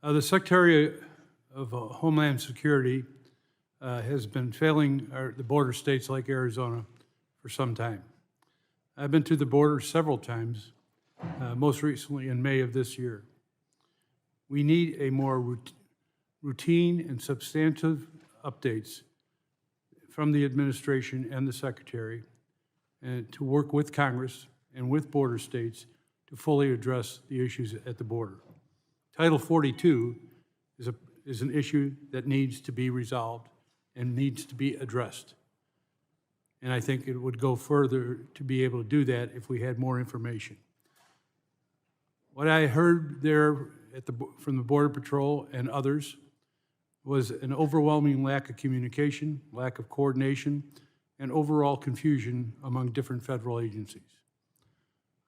The Secretary of Homeland Security has been failing the border states like Arizona for some time. I've been to the border several times, most recently in May of this year. We need a more routine and substantive updates from the administration and the Secretary, and to work with Congress and with border states to fully address the issues at the border. Title 42 is an issue that needs to be resolved and needs to be addressed. And I think it would go further to be able to do that if we had more information. What I heard there from the Border Patrol and others was an overwhelming lack of communication, lack of coordination, and overall confusion among different federal agencies.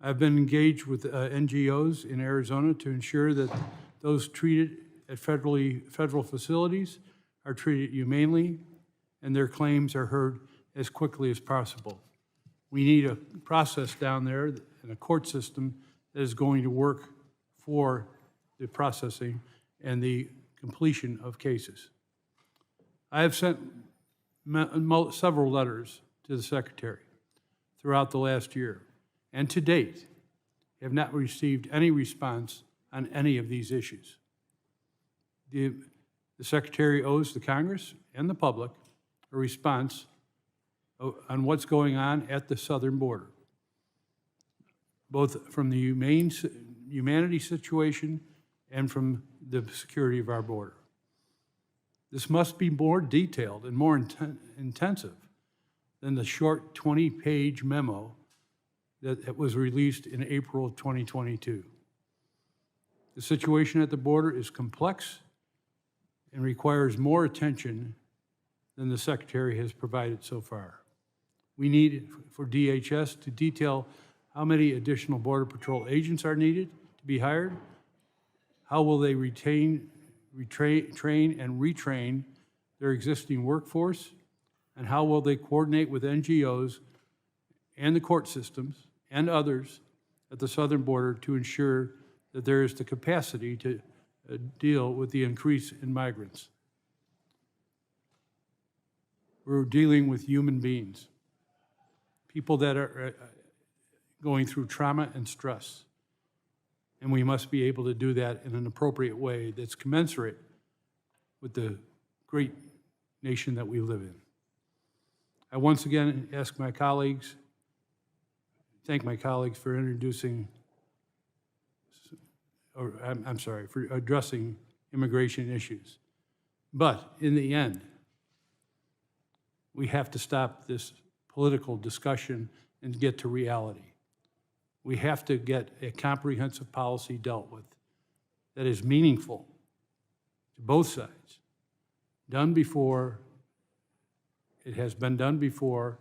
I've been engaged with NGOs in Arizona to ensure that those treated at federal facilities are treated humanely and their claims are heard as quickly as possible. We need a process down there and a court system that is going to work for the processing and the completion of cases. I have sent several letters to the Secretary throughout the last year, and to date have not received any response on any of these issues. The Secretary owes the Congress and the public a response on what's going on at the southern border, both from the humanity situation and from the security of our border. This must be more detailed and more intensive than the short 20-page memo that was released in April of 2022. The situation at the border is complex and requires more attention than the Secretary has provided so far. We need for DHS to detail how many additional Border Patrol agents are needed to be hired, how will they train and retrain their existing workforce, and how will they coordinate with NGOs and the court systems and others at the southern border to ensure that there is the capacity to deal with the increase in migrants. We're dealing with human beings, people that are going through trauma and stress. And we must be able to do that in an appropriate way that's commensurate with the great nation that we live in. I once again ask my colleagues, thank my colleagues for introducing, or I'm sorry, for addressing immigration issues. But in the end, we have to stop this political discussion and get to reality. We have to get a comprehensive policy dealt with that is meaningful to both sides, done before, it has been done before,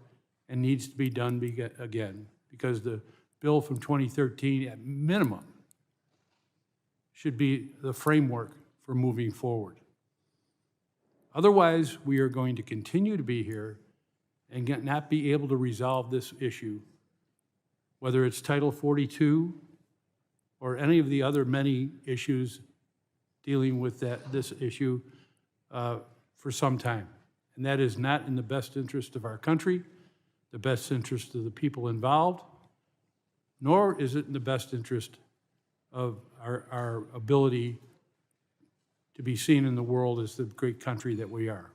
and needs to be done again, because the bill from 2013, at minimum, should be the framework for moving forward. Otherwise, we are going to continue to be here and not be able to resolve this issue, whether it's Title 42 or any of the other many issues dealing with this issue for some time. And that is not in the best interest of our country, the best interest of the people involved, nor is it in the best interest of our ability to be seen in the world as the great country that we are.